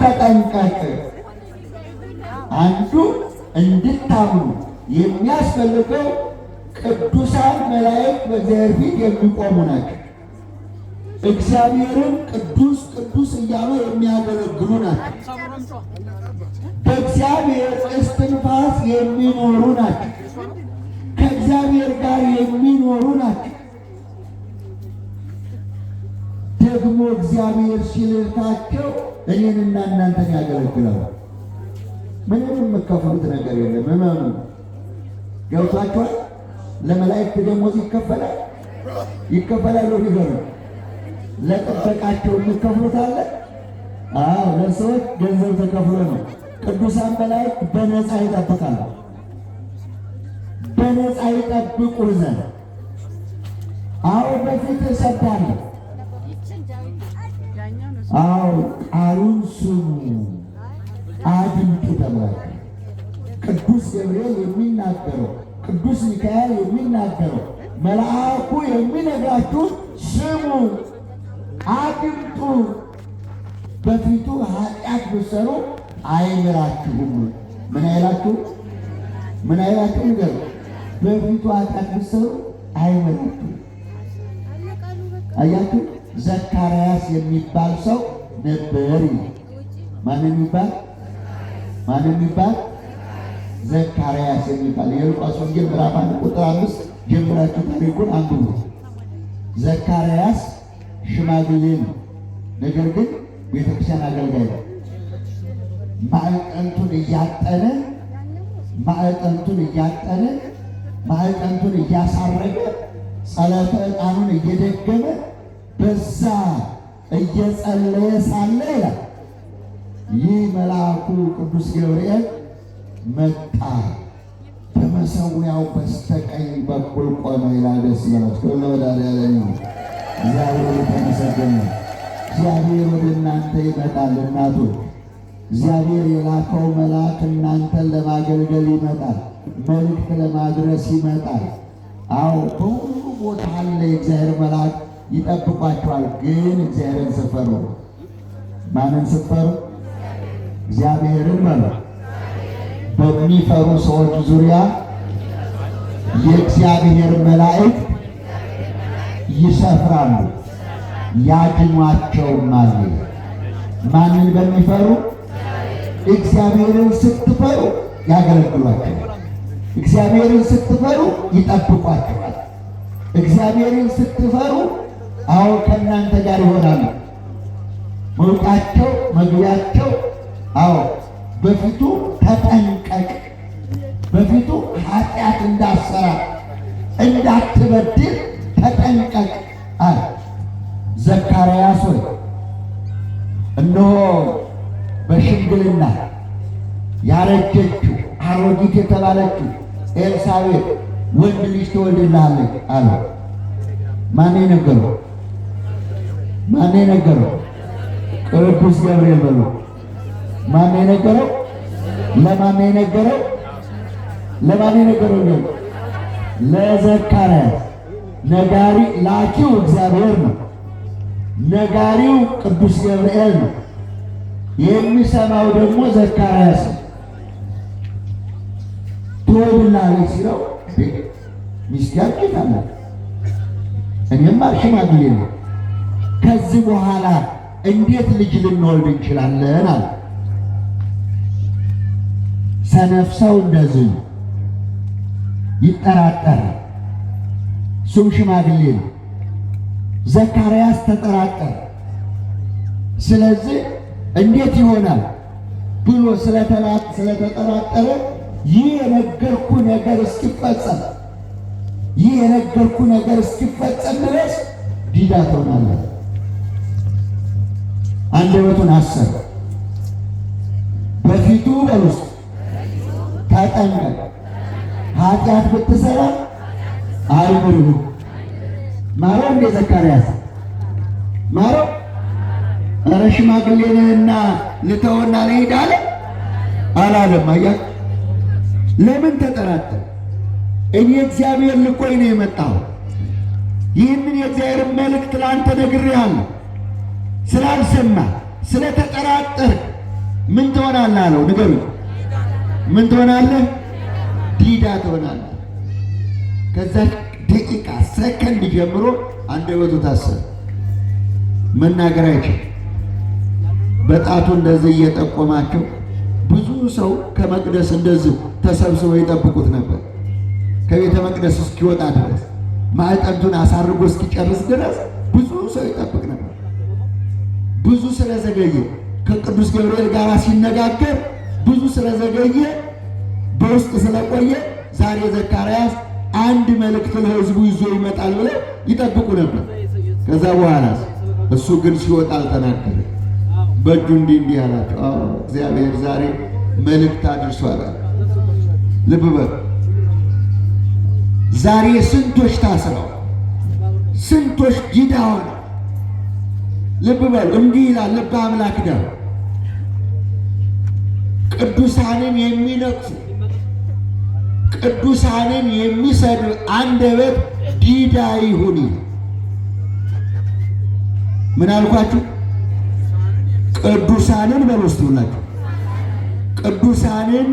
ተጠንቀቅ። አንዱ እንድታምኑ የሚያስፈልገው ቅዱሳን መላእክት በእግዚአብሔር ፊት የሚቆሙ ናቸው። እግዚአብሔርን ቅዱስ ቅዱስ እያሉ የሚያገለግሉ ናቸው። በእግዚአብሔር እስትንፋስ የሚኖሩ ናቸው። ከእግዚአብሔር ጋር የሚኖሩ ናቸው። ደግሞ እግዚአብሔር ሲልካቸው እኔንና እናንተን ያገለግላሉ። ምንም የምከፍሉት ነገር የለም። እመኑ። ገብቷችኋል? ለመላእክት ደሞዝ ይከፈላል ይከፈላል። ሊገሩ ለጥበቃቸው የሚከፍሉት አለ። አዎ፣ ለሰዎች ገንዘብ ተከፍሎ ነው። ቅዱሳን መላእክት በነፃ ይጠብቃሉ። በነፃ ይጠብቁ ዘንድ አዎ በፊት እሰዳለሁ። አዎ ቃሉን ስሙ አድምጡ ተብሏል። ቅዱስ ገብርኤል የሚናገረው፣ ቅዱስ ሚካኤል የሚናገረው፣ መልአኩ የሚነግራችሁ ስሙ አድምጡ። በፊቱ ኃጢአት ብትሰሩ አይምራችሁም። ምን አይላችሁ? ምን አይላችሁ? ንገሩ። በፊቱ ኃጢአት ብትሰሩ አይምራችሁም። አያችሁ? ዘካርያስ የሚባል ሰው ነበር። ማን የሚባል? ማን የሚባል? ዘካርያስ የሚባል። የሉቃስ ወንጌል ምዕራፍ 1 ቁጥር 5 ጀምራችሁ ታሪኩን አንብቡ። ዘካርያስ ሽማግሌ ነው፣ ነገር ግን ቤተክርስቲያን አገልጋይ ነው። ማዕጠንቱን እያጠነ ማዕጠንቱን እያሳረገ ጸሎተ ዕጣኑን እየደገመ በዛ እየጸለየ ሳለ ይላል ይህ መልአኩ ቅዱስ ገብርኤል መጣ፣ በመሠዊያው በስተቀኝ በኩል ቆመ ይላል። ደስ ይበላችሁ። ለወዳዳለኝ እግዚአብሔር የተመሰገነ። እግዚአብሔር ወደ እናንተ ይመጣል። እናቶች፣ እግዚአብሔር የላከው መልአክ እናንተን ለማገልገል ይመጣል። መልእክት ለማድረስ ይመጣል። አዎ በሁሉ ቦታ አለ የእግዚአብሔር መልአክ ይጠብቋቸዋል። ግን እግዚአብሔርን ስፈሩ። ማንን ስፈሩ? እግዚአብሔርን ማለት በሚፈሩ ሰዎች ዙሪያ የእግዚአብሔር መላእክት ይሰፍራሉ፣ ያድኗቸውማል። ማንን በሚፈሩ? እግዚአብሔርን ስትፈሩ ያገለግሏቸዋል። እግዚአብሔርን ስትፈሩ ይጠብቋቸዋል። እግዚአብሔርን ስትፈሩ አዎ ከእናንተ ጋር ይሆናሉ። መውጣቸው መግቢያቸው አዎ በፊቱ ተጠንቀቅ፣ በፊቱ ኃጢአት እንዳትሰራ እንዳትበድል ተጠንቀቅ አለ። ዘካርያስ ሆይ እነሆ በሽምግልና ያረጀችው አሮጊት የተባለችው ኤልሳቤጥ ወንድ ልጅ ትወልድልሃለች አለ። ማን ነገረው? ማን ነገረው? ቅዱስ ገብርኤል በሉ። ማን ነገረው? ለማን ነገረው? ለማን ነገረው? ለዘካርያስ። ነጋሪ ላኪው እግዚአብሔር ነው። ነጋሪው ቅዱስ ገብርኤል ነው። የሚሰማው ደግሞ ዘካርያስ ነው። ትወልድልሃለች ሲለው ሚስት ያጭታለች፣ እኔማ ሽማግሌ ነው፣ ከዚህ በኋላ እንዴት ልጅ ልንወልድ እንችላለን አለ። ሰነፍ ሰው እንደዚህ ይጠራጠራል። እሱም ሽማግሌ ነው። ዘካርያስ ተጠራጠረ። ስለዚህ እንዴት ይሆናል ብሎ ስለተጠራጠረ ይህ የነገርኩ ነገር እስኪፈጸም ድረስ ዲዳ ትሆናለህ። አንደበቱን አሰረ። በፊቱ በውስጥ ተጠንቀቅ፣ ኃጢአት ብትሰራ አይምርህም። ማረው እንደ ዘካርያስ ማረው። ኧረ ሽማግሌ ነህና ልተውና ልሂድ አለ አላለም። አያችሁ ለምን ተጠራጠረ? እኔ እግዚአብሔር ልኮኝ ነው የመጣው። ይህንን የእግዚአብሔር መልእክት ለአንተ ነግሬሃለሁ። ስላልሰማ ስለተጠራጠር ምን ትሆናለህ አለው? ንገሩኝ። ምን ትሆናለህ? ዲዳ ትሆናለህ። ከዛ ደቂቃ ሰከንድ ጀምሮ አንደበቱ ታሰረ። መናገር አይችልም። በጣቱ እንደዚህ እየጠቆማቸው ብዙ ሰው ከመቅደስ እንደዚህ ተሰብስበው ይጠብቁት ነበር። ከቤተ መቅደስ እስኪወጣ ድረስ ማዕጠንቱን አሳርጎ እስኪጨርስ ድረስ ብዙ ሰው ይጠብቅ ነበር። ብዙ ስለዘገየ ከቅዱስ ገብርኤል ጋር ሲነጋገር ብዙ ስለዘገየ በውስጥ ስለቆየ ዛሬ ዘካርያስ አንድ መልእክት ለሕዝቡ ይዞ ይመጣል ብለው ይጠብቁ ነበር። ከዛ በኋላ እሱ ግን ሲወጣ አልተናገረ። በእጁ እንዲህ አላቸው፣ እግዚአብሔር ዛሬ መልእክት አድርሷል። ልብ በሉ። ዛሬ ስንቶች ታስረው፣ ስንቶች ዲዳ ሆነ። ልብ በሉ። እንዲህ ይላል ልበ አምላክ ዳዊት፣ ቅዱሳንን የሚነቅፉ ቅዱሳንን የሚሰድብ አንደበት ዲዳ ይሁን። ምን አልኳችሁ? ቅዱሳንን በመስቱላችሁ ቅዱሳንን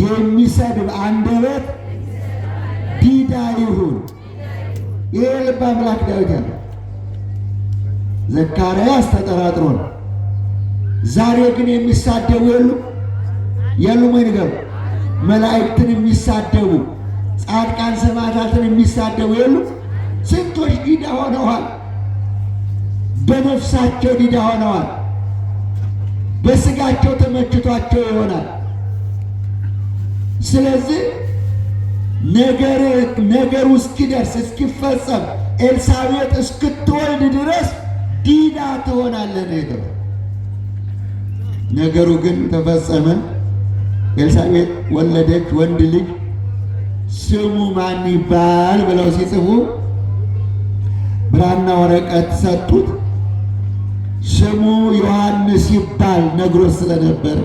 የሚሰድብ አንደበት ዲዳ ይሁን። ይሄ ልበ አምላክ ዳዊት ያለ ዘካርያስ ተጠራጥሮ ነው። ዛሬ ግን የሚሳደቡ የሉም ወይ ንገሩ? መላእክትን የሚሳደቡ ጻድቃን ሰማዕታትን የሚሳደቡ የሉም? ስንቶች ዲዳ ሆነዋል። በነፍሳቸው ዲዳ ሆነዋል። በስጋቸው ተመችቷቸው ይሆናል። ስለዚህ ነገሩ እስኪደርስ እስኪፈጸም ኤልሳቤጥ እስክትወልድ ድረስ ዲዳ ትሆናለህ ነው የተባለው። ነገሩ ግን ተፈጸመ። ኤልሳቤጥ ወለደች ወንድ ልጅ። ስሙ ማን ይባል ብለው ሲጽፉ ብራና ወረቀት ሰጡት። ስሙ ዮሐንስ ይባል ነግሮት ስለነበር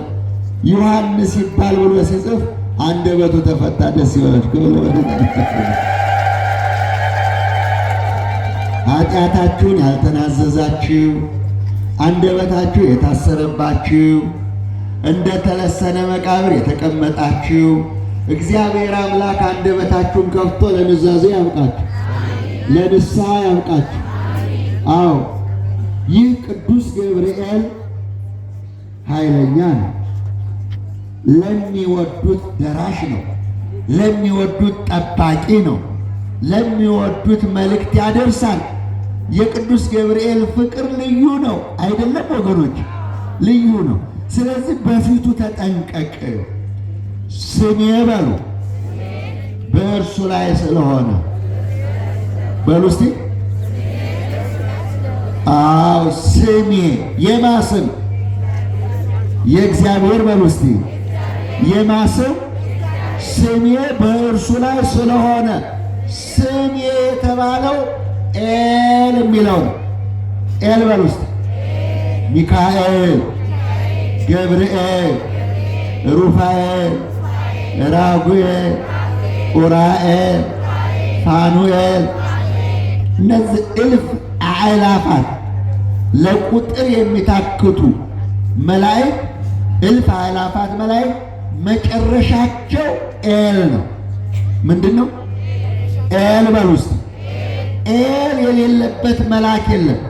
ዮሐንስ ይባል ብሎ ሲጽፍ አንደበቱ ተፈታ። ደስ ይበላችሁ። ኃጢአታችሁን ያልተናዘዛችሁ አንደበታችሁ የታሰረባችሁ እንደ ተለሰነ መቃብር የተቀመጣችሁ እግዚአብሔር አምላክ አንደበታችሁን ከፍቶ ለኑዛዜ ያብቃችሁ፣ ለንስሐ ያብቃችሁ። አዎ ይህ ቅዱስ ገብርኤል ኃይለኛ ነው። ለሚወዱት ደራሽ ነው። ለሚወዱት ጠባቂ ነው። ለሚወዱት መልእክት ያደርሳል። የቅዱስ ገብርኤል ፍቅር ልዩ ነው። አይደለም ወገኖች? ልዩ ነው። ስለዚህ በፊቱ ተጠንቀቅ። ስሜ በሉ በእርሱ ላይ ስለሆነ በሉ እስቲ። አዎ ስሜ የማስም የእግዚአብሔር በሉ እስቲ። የማስም ስሜ በእርሱ ላይ ስለሆነ ስሜ የተባለው ኤል የሚለው ነው። ኤል በሉ እስቲ። ሚካኤል፣ ገብርኤል፣ ሩፋኤል፣ ራጉኤል፣ ኡራኤል፣ ፋኑኤል እነዚህ እልፍ አእላፋት ለቁጥር የሚታክቱ መላእክት እልፍ አእላፋት መላእክት መጨረሻቸው ኤል ነው። ምንድን ነው? ኤል በሉ እስቲ። ኤል የሌለበት መልአክ የለም።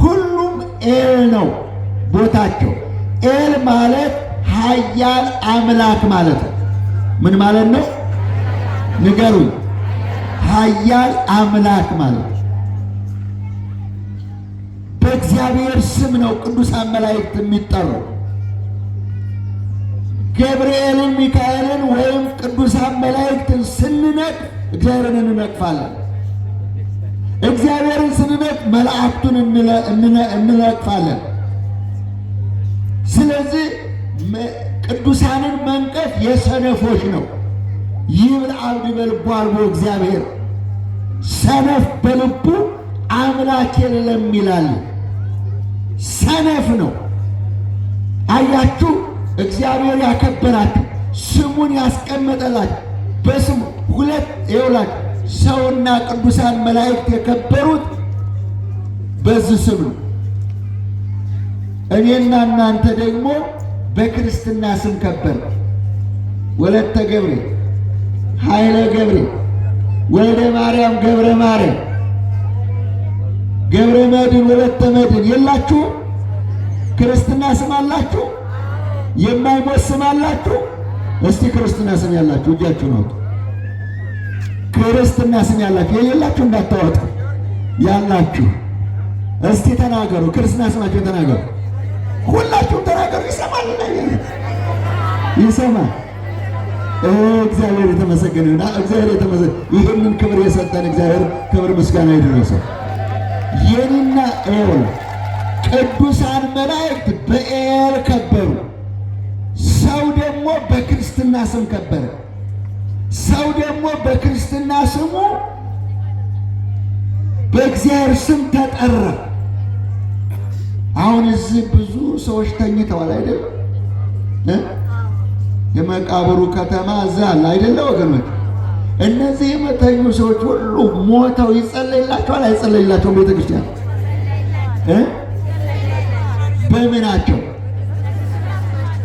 ሁሉም ኤል ነው ቦታቸው። ኤል ማለት ኃያል አምላክ ማለት ነው። ምን ማለት ነው? ንገሩኝ። ኃያል አምላክ ማለት ነው። በእግዚአብሔር ስም ነው ቅዱሳን መላእክት የሚጠሩ። ገብርኤልን፣ ሚካኤልን ወይም ቅዱሳን መላእክትን ስንነቅፍ እግዚአብሔርን እንነቅፋለን። እግዚአብሔርን ስንነቅፍ መላእክቱን እንነቅፋለን። ስለዚህ ቅዱሳንን መንቀፍ የሰነፎች ነው። ይብል አብድ በልቡ አልቦ እግዚአብሔር። ሰነፍ በልቡ አምላክ የለም ይላል። ሰነፍ ነው። አያችሁ፣ እግዚአብሔር ያከበራችሁ ስሙን ያስቀመጠላችሁ በስሙ ሁለት ይውላችሁ። ሰውና ቅዱሳን መላእክት የከበሩት በዚህ ስም ነው። እኔና እናንተ ደግሞ በክርስትና ስም ከበር። ወለተ ገብርኤል፣ ኃይለ ገብርኤል፣ ወልደ ማርያም፣ ገብረ ማርያም፣ ገብረ መድኅን፣ ወለተ መድኅን የላችሁ? ክርስትና ስም አላችሁ? የማይሞት ስም አላችሁ? እስቲ ክርስትና ስም ያላችሁ እጃችሁን አውጡ። ክርስትና ስም ያላችሁ የሌላችሁ እንዳታወጡ። ያላችሁ እስቲ ተናገሩ። ክርስትና ስማችሁን ተናገሩ። ሁላችሁም ተናገሩ። ይሰማል፣ ይሰማል። እግዚአብሔር የተመሰገነ ይሁን። እግዚአብሔር የተመሰገነ ይህንን ክብር የሰጠን እግዚአብሔር ክብር ምስጋና ይድረሰው። የኔና ኤል ቅዱሳን መላእክት በኤል ከበሩ። ሰው ደግሞ በክርስትና ስም ከበረ። ሰው ደግሞ በክርስትና ስሙ በእግዚአብሔር ስም ተጠራ። አሁን እዚህ ብዙ ሰዎች ተኝተዋል አይደል? የመቃብሩ ከተማ እዛ አለ አይደለ ወገኖች? እነዚህ የመተኙ ሰዎች ሁሉ ሞተው ይጸለይላቸዋል አይጸለይላቸውም? ቤተ ክርስቲያን በምናቸው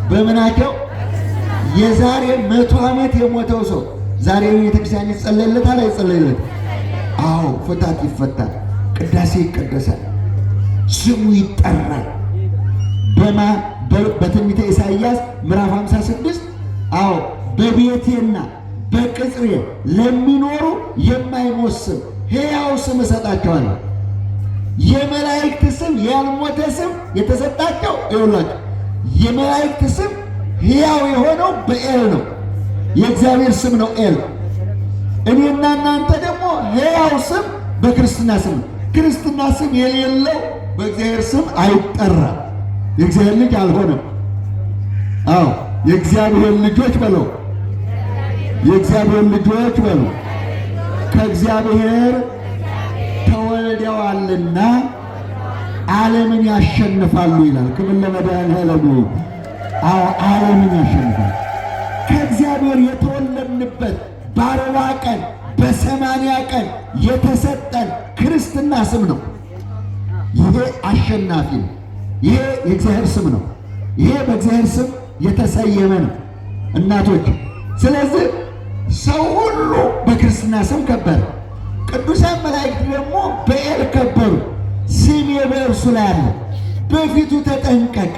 በምናቸው? የዛሬ 100 ዓመት የሞተው ሰው ዛሬ ቤተ ክርስቲያን ይጸለይለታል አይጸለይለትም? አዎ፣ ፍታት ይፈታል፣ ቅዳሴ ይቀደሳል፣ ስሙ ይጠራል። በትንቢተ ኢሳይያስ ምዕራፍ 56 አዎ በቤቴና በቅጽሬ ለሚኖሩ የማይሞት ስም ሕያው ስም እሰጣቸዋለሁ። የመላእክት ስም ያልሞተ ስም የተሰጣቸው ይኸውላችሁ፣ የመላእክት ስም ሕያው የሆነው በኤል ነው። የእግዚአብሔር ስም ነው ኤል። እኔና እናንተ ደግሞ ሕያው ስም በክርስትና ስም ነው። ክርስትና ስም የሌለው በእግዚአብሔር ስም አይጠራም። የእግዚአብሔር ልጅ አልሆነም። አዎ የእግዚአብሔር ልጆች በለው፣ የእግዚአብሔር ልጆች በለው። ከእግዚአብሔር ተወልደዋልና ዓለምን ያሸንፋሉ ይላል። ክብር ለመድኃኔዓለም። አዎ ዓለምን ያሸንፋል። ከእግዚአብሔር የተወለድንበት በ40 ቀን በ80 ቀን የተሰጠን ክርስትና ስም ነው። ይሄ አሸናፊ ነው። ይሄ የእግዚአብሔር ስም ነው። ይሄ በእግዚአብሔር ስም የተሰየመ ነው እናቶች። ስለዚህ ሰው ሁሉ በክርስትና ስም ከበረ። ቅዱሳን መላእክት ደግሞ በኤል ከበሩ። ስሜ በእርሱ ላይ አለ፣ በፊቱ ተጠንቀቅ።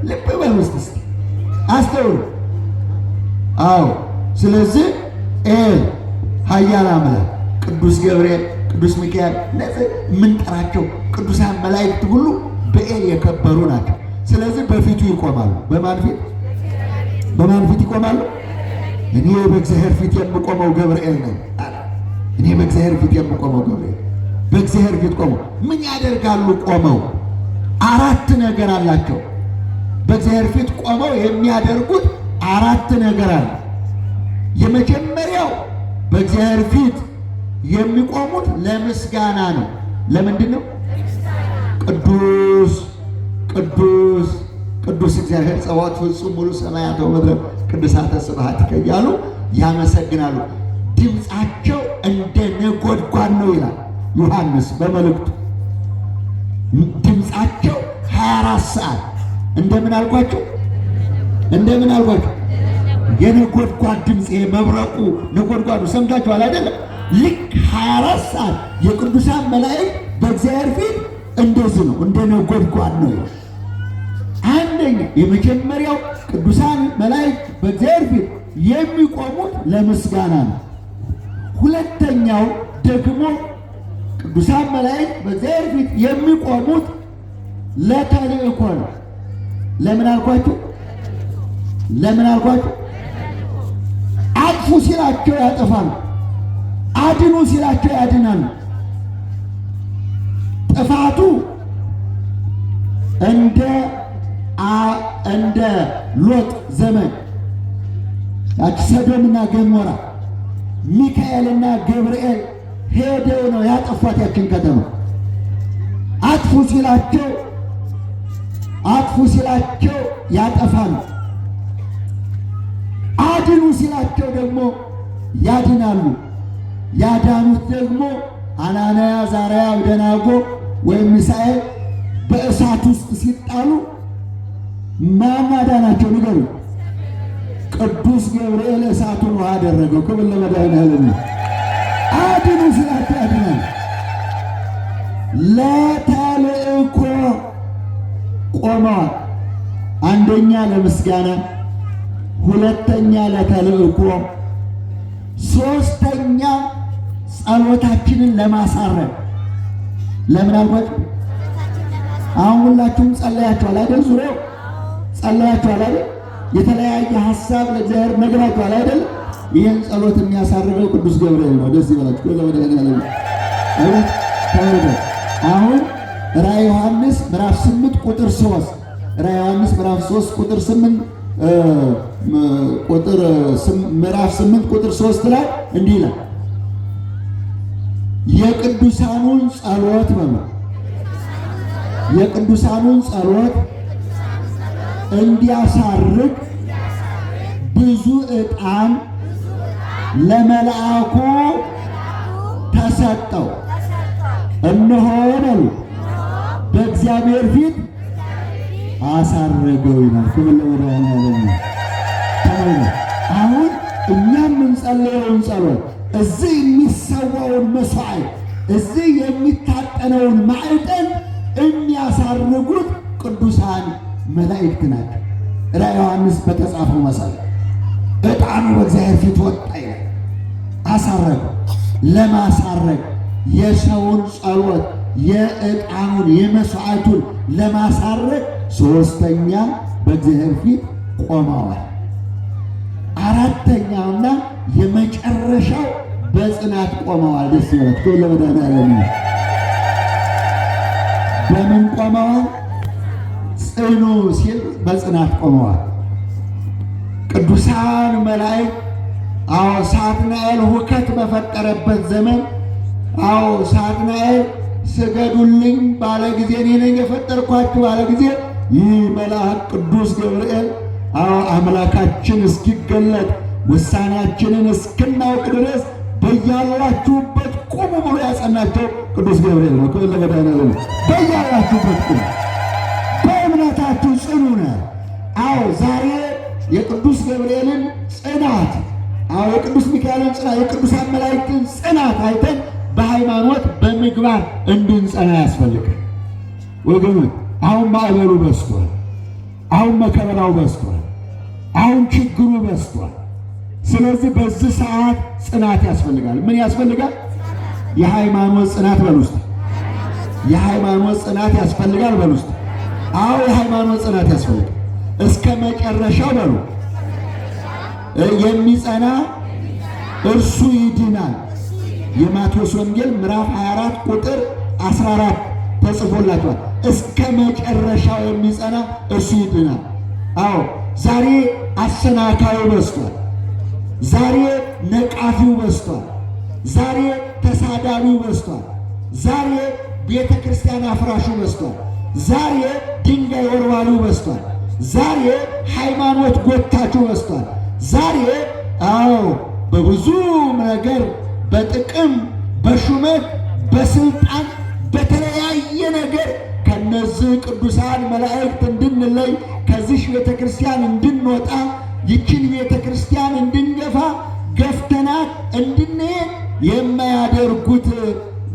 ልብ በሉ እስቲ አስተውሉ። አዎ ስለዚህ ኤል ኃያል አምላክ፣ ቅዱስ ገብርኤል፣ ቅዱስ ሚካኤል፣ እነዚህ የምንጠራቸው ቅዱሳን መላእክት ሁሉ በኤል የከበሩ ናቸው። ስለዚህ በፊቱ ይቆማሉ። በማን ፊት? በማን ፊት ይቆማሉ? እኔ በእግዚአብሔር ፊት የምቆመው ገብርኤል ነኝ። እኔ በእግዚአብሔር ፊት የምቆመው ገብርኤል። በእግዚአብሔር ፊት ቆመው ምን ያደርጋሉ? ቆመው 4 ነገር አላቸው። በእግዚአብሔር ፊት ቆመው የሚያደርጉት 4 ነገር አለ። የመጀመሪያው በእግዚአብሔር ፊት የሚቆሙት ለምስጋና ነው። ለምንድን ነው? ቅዱስ ቅዱስ ቅዱስ እግዚአብሔር ጸባኦት ፍጹም ሙሉ ሰማያተ ወምድረ ቅዱሳተ ስብሐቲከ እያሉ ያመሰግናሉ። ድምፃቸው እንደ ነጎድጓድ ነው ይላል ዮሐንስ በመልእክቱ። ድምፃቸው 24 ሰዓት እንደምን አልኳቸው? እንደምን አልኳቸው? የነጎድጓድ ድምፅ። ይሄ መብረቁ ነጎድጓዱ ሰምታችኋል አይደለም? ልክ 24 ሰዓት የቅዱሳን መላእክት በእግዚአብሔር ፊት እንደዚህ ነው፣ እንደ ነጎድጓድ ነው። አንደኛ የመጀመሪያው ቅዱሳን መላእክት በእግዚአብሔር ፊት የሚቆሙት ለምስጋና ነው። ሁለተኛው ደግሞ ቅዱሳን መላእክት በእግዚአብሔር ፊት የሚቆሙት ለተልእኮ ነው። ለምን አልኳችሁ? ለምን አልኳችሁ? አጥፉ ሲላቸው ያጠፋሉ፣ አድኑ ሲላቸው ያድናሉ። ጥፋቱ እንደ ሎጥ ዘመን ያቺ ሰዶምና ገሞራ ሚካኤልና ገብርኤል ሄደው ነው ያጠፏት ያችን ከተማ። አጥፉ ሲላቸው ያጠፋሉ፣ አድኑ ሲላቸው ደግሞ ያድናሉ። ያዳኑት ደግሞ አናንያ፣ አዛርያ፣ አብደናጎ ወይም ሚሳኤል በእሳት ውስጥ ሲጣሉ ማን አዳናቸው? ንገሩ። ቅዱስ ገብርኤል እሳቱን ውሃ አደረገው። ክብር ለመድኃኔዓለም። አድኑ ስላቸው ያድናል። ለተልእኮ ቆመዋል። አንደኛ ለምስጋና፣ ሁለተኛ ለተልእኮ፣ ሶስተኛ ጸሎታችንን ለማሳረግ። ለምን አልኳችሁ? አሁን ሁላችሁም ጸለያችኋል አይደል? ዙሪያው ጸለያችኋል አይደል? የተለያየ ሐሳብ ለእግዚአብሔር ነግራችኋል አይደል? ይህን ጸሎት የሚያሳርገው ቅዱስ ገብርኤል ነው። ደስ ይበላችሁ። ለመድኃኔዓለም አሁን ራዕየ ዮሐንስ ምዕራፍ 8 ቁጥር 3 ራዕየ ዮሐንስ ምዕራፍ 3 ቁጥር 8 ምዕራፍ 8 ቁጥር 3 ላይ እንዲህ ይላል የቅዱሳኑን ጸሎት በሉ የቅዱሳኑን ጸሎት እንዲያሳርግ ብዙ ዕጣን ለመልአኩ ተሰጠው። እነሆ በሉ በእግዚአብሔር ፊት አሳረገው ይላል። ክብር ለመድኃኔዓለም። አሁን እኛም የምንጸልየውን ጸሎት እዚህ የሚሰዋውን መስዋዕት እዚህ የሚታጠነውን ማዕጠን የሚያሳርጉት ቅዱሳን መላእክት ናቸው። ራዕየ ዮሐንስ በተጻፈው መሰረት ዕጣኑ በእግዚአብሔር ፊት ወጣ ይላል። አሳረገው። ለማሳረግ የሰውን ጸሎት የዕጣኑን የመስዋዕቱን ለማሳረግ ሶስተኛ በእግዚአብሔር ፊት ቆመዋል። አራተኛውና የመጨረሻው በጽናት ቆመዋል። ደስ ይላችሁ። ለመድኃኔዓለም በምን ቆመዋል? ጽኑ ሲል በጽናት ቆመዋል። ቅዱሳን መላእክት ሳጥናኤል ሁከት በፈጠረበት ዘመን ሳጥናኤል ስገዱልኝ ባለ ጊዜ እኔ ነኝ የፈጠርኳችሁ ባለ ጊዜ ይህ መልአክ ቅዱስ ገብርኤል አምላካችን እስኪገለጥ ውሳኔያችንን እስክናውቅ ድረስ በያላችሁበት ቁሙ ብሎ ያጸናቸው ቅዱስ ገብርኤል ነው። ክብር ለመድኃኔዓለም። በያላችሁበት ቁሙ፣ በእምነታችሁ ጽኑ ነው። ዛሬ የቅዱስ ገብርኤልን ጽናት የቅዱስ ሚካኤልን ጽናት የቅዱሳን መላእክትን ጽናት አይተን በሃይማኖት በምግባር እንድንጸና ያስፈልጋል። ወገኖች አሁን ማዕበሉ በዝቷል። አሁን መከራው በዝቷል። አሁን ችግሩ በዝቷል። ስለዚህ በዚህ ሰዓት ጽናት ያስፈልጋል። ምን ያስፈልጋል? የሃይማኖት ጽናት በል ውስጥ የሃይማኖት ጽናት ያስፈልጋል በል ውስጥ የሃይማኖት ጽናት ያስፈልጋል። እስከ መጨረሻው በሉ የሚጸና እርሱ ይድናል። የማቴዎስ ወንጌል ምዕራፍ 24 ቁጥር 14 ተጽፎላችኋል። እስከ መጨረሻው የሚጸና እርሱ ይድናል። ዛሬ አሰናካዩ በዝቷል። ዛሬ ነቃፊው በዝቷል። ዛሬ ተሳዳቢው በዝቷል። ዛሬ ቤተ ክርስቲያን አፍራሹ በዝቷል። ዛሬ ድንጋይ ወርዋሪው በዝቷል። ዛሬ ሃይማኖት ጎታቹ በዝቷል። ዛሬ በብዙ ነገር በጥቅም በሹመት በስልጣን በተለያየ ነገር ከነዚህ ቅዱሳን መላእክት እንድንለይ ከዚህ ቤተ ክርስቲያን እንድንወጣ ይችን ቤተ ክርስቲያን እንድንገፋ ገፍተናት እንድንሄድ የማያደርጉት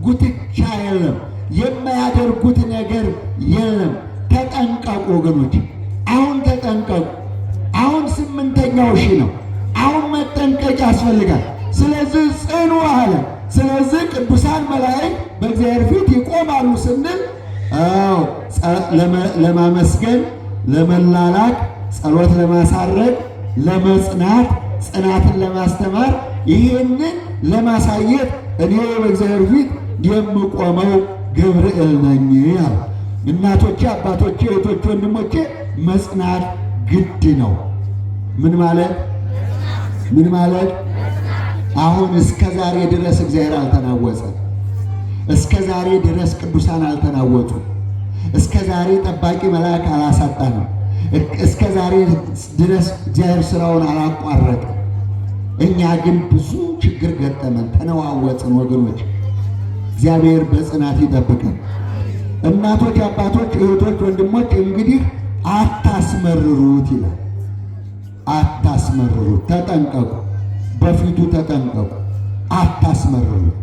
ጉትቻ የለም፣ የማያደርጉት ነገር የለም። ተጠንቀቁ ወገኖች፣ አሁን ተጠንቀቁ። አሁን 8ኛው ሺህ ነው። አሁን መጠንቀቅ ያስፈልጋል። ስለዚህ ጽኑ አለ። ስለዚህ ቅዱሳን መላእክት በእግዚአብሔር ፊት ይቆማሉ ስንል ለማመስገን፣ ለመላላክ፣ ጸሎት ለማሳረግ፣ ለመጽናት፣ ጽናትን ለማስተማር ይህንን ለማሳየት እኔ በእግዚአብሔር ፊት የምቆመው ገብርኤል ነኝ አለ። እናቶቼ፣ አባቶቼ፣ እህቶቼ፣ ወንድሞቼ መጽናት ግድ ነው። ምን ማለት አሁን እስከ ዛሬ ድረስ እግዚአብሔር አልተናወጸም። እስከ ዛሬ ድረስ ቅዱሳን አልተናወጡ። እስከ ዛሬ ጠባቂ መልአክ አላሳጣንም። እስከ ዛሬ ድረስ እግዚአብሔር ስራውን አላቋረጠም። እኛ ግን ብዙ ችግር ገጠመን፣ ተነዋወጽን። ወገኖች እግዚአብሔር በጽናት ይጠብቀን። እናቶች፣ አባቶች፣ እህቶች፣ ወንድሞች እንግዲህ አታስመርሩት ይላል። አታስመርሩት፣ ተጠንቀቁ፣ በፊቱ ተጠንቀቁ፣ አታስመርሩት።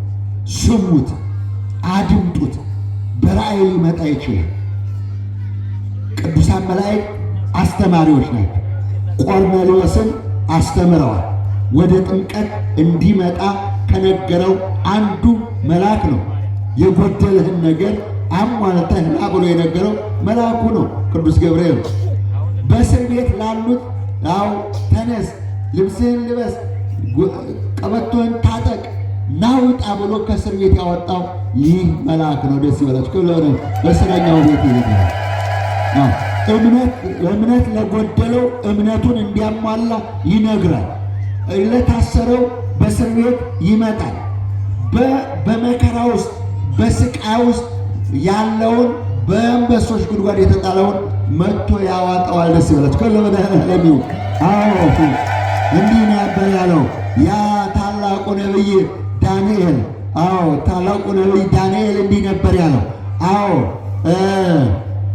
ስሙት፣ አድምጡት። በራእይ ሊመጣ ይችላል። ቅዱሳን መላእክት አስተማሪዎች ናቸው። ቆርኔሌዎስን አስተምረዋል። ወደ ጥምቀት እንዲመጣ ከነገረው አንዱ መልአክ ነው። የጎደለህን ነገር አሟልተህ ና ብሎ የነገረው መልአኩ ነው፣ ቅዱስ ገብርኤል። በእስር ቤት ላሉት ያው ተነስ፣ ልብስህን ልበስ፣ ቀበቶህን ታጠቅ፣ ናውጣ ብሎ ከእስር ቤት ያወጣው ይህ መልአክ ነው። ደስ ይበላችሁ። በእስረኛው ቤት ይሄዳል። እምነት ለጎደለው እምነቱን እንዲያሟላ ይነግራል። ለታሰረው በእስር ቤት ይመጣል። በመከራ ውስጥ በስቃይ ውስጥ ያለውን በአንበሶች ጉድጓድ የተጣለውን መጥቶ ያዋጣዋል። ደስ ይበላችሁ። ከለመዳለሚው እንዲህ ነበር ያለው ያ ታላቁ ነቢይ ዳንኤል። ታላቁ ነቢይ ዳንኤል እንዲህ ነበር ያለው።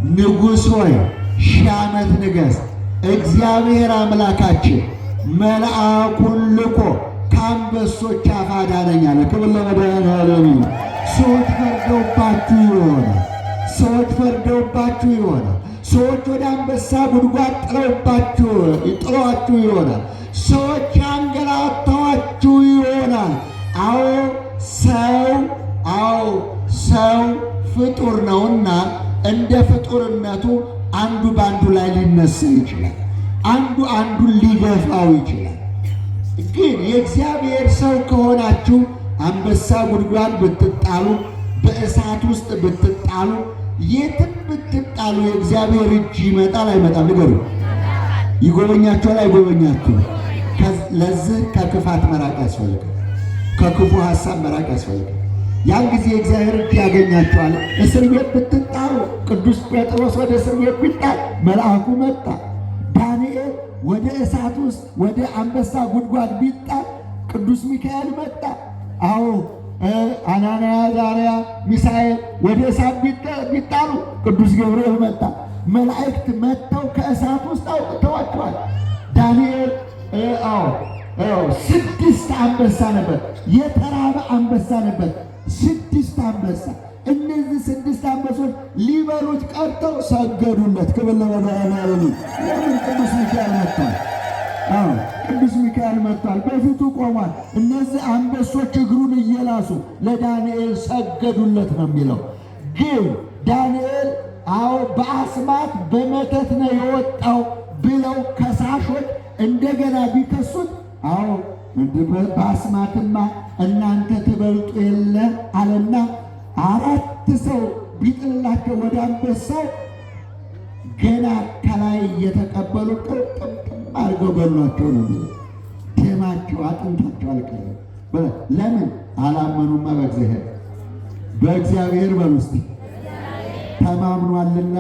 ንጉሥ ሆይ 1000 ዓመት ንገሥ፣ እግዚአብሔር አምላካችን መልአኩን ልኮ ከአንበሶች አፍ አዳነኝ አለ። ክብር ለመድኃኔዓለም። ሰዎች ፈርደውባችሁ ይሆናል። ሰዎች ወደ አንበሳ ጉድጓድ ጥለዋችሁ ይሆናል። ሰዎች አንገላታዋችሁ ይሆናል። ሰው ፍጡር ነውና እንደ ፍጡርነቱ አንዱ በአንዱ ላይ ሊነሳ ይችላል። አንዱ አንዱን ሊገፋው ይችላል። ግን የእግዚአብሔር ሰው ከሆናችሁ አንበሳ ጉድጓድ ብትጣሉ፣ በእሳት ውስጥ ብትጣሉ፣ የትም ብትጣሉ የእግዚአብሔር እጅ ይመጣል አይመጣም? ንገሩ። ይጎበኛችኋል አይጎበኛችሁም? ለዚህ ከክፋት መራቅ ያስፈልጋል። ከክፉ ሐሳብ መራቅ ያስፈልጋል። ያን ጊዜ የእግዚአብሔር እጅ ያገኛችኋል። እስር ቤት ብትጣሉ፣ ቅዱስ ጴጥሮስ ወደ እስር ቤት ቢጣል መልአኩ መጣ። ዳንኤል ወደ እሳት ውስጥ ወደ አንበሳ ጉድጓድ ቢጣል ቅዱስ ሚካኤል መጣ። አናንያ፣ አዛርያ፣ ሚሳኤል ወደ እሳት ቢጣሉ ቅዱስ ገብርኤል መጣ። መላእክት መጥተው ከእሳት ውስጥ አውጥተዋቸዋል። ዳንኤል 6 አንበሳ ነበር፣ የተራበ አንበሳ ነበር። 6 አንበሳ። እነዚህ 6 አንበሶች ሊበሉት ቀርተው ሰገዱለት። ክብር ለመድኃኔዓለም። ለምን? ቅዱስ ሚካኤል መጥቷል። ቅዱስ ሚካኤል መጥቷል፣ በፊቱ ቆሟል። እነዚህ አንበሶች እግሩን እየላሱ ለዳንኤል ሰገዱለት ነው የሚለው። ግን ዳንኤል በአስማት በመተት ነው የወጣው ብለው ከሳሾች እንደገና ቢከሱት በአስማትማ እናንተ ትበልጡ የለ አለና 4 ሰው ቢጥላቸው ወደ አንበሳው ገና ከላይ እየተቀበሉ ቅርጥም አድርገው በሏቸው ነው። ደማቸው አጥንታቸው አልቀረም። ለምን? አላመኑማ በእግዚአብሔር በውስጥ ተማምኗልና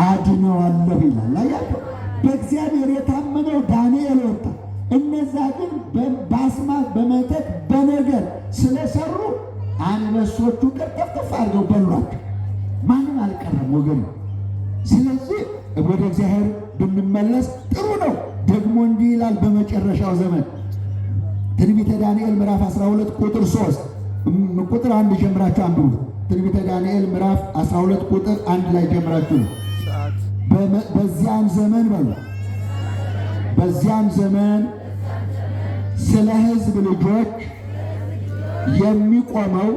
አድነዋለሁ ይላል። አያቸው በእግዚአብሔር የታመነው ዳንኤል ወጣ። እነዛ ግን በአስማት በመተት በነገር ስለሰሩ አንበሶቹ ቅርጥፍ አድርገው በሏቸው። ማንም አልቀረም ወገን። ስለዚህ ወደ እግዚአብሔር ብንመለስ ጥሩ ነው። ደግሞ እንዲህ ይላል በመጨረሻው ዘመን ትንቢተ ዳንኤል ምዕራፍ 12 ቁጥር 3 ቁጥር 1 ጀምራችሁ አንብቡ። ትንቢተ ዳንኤል ምዕራፍ 12 ቁጥር 1 ላይ ጀምራችሁ በዚያን ዘመን በሉ በዚያን ዘመን ስለ ሕዝብ ልጆች የሚቆመው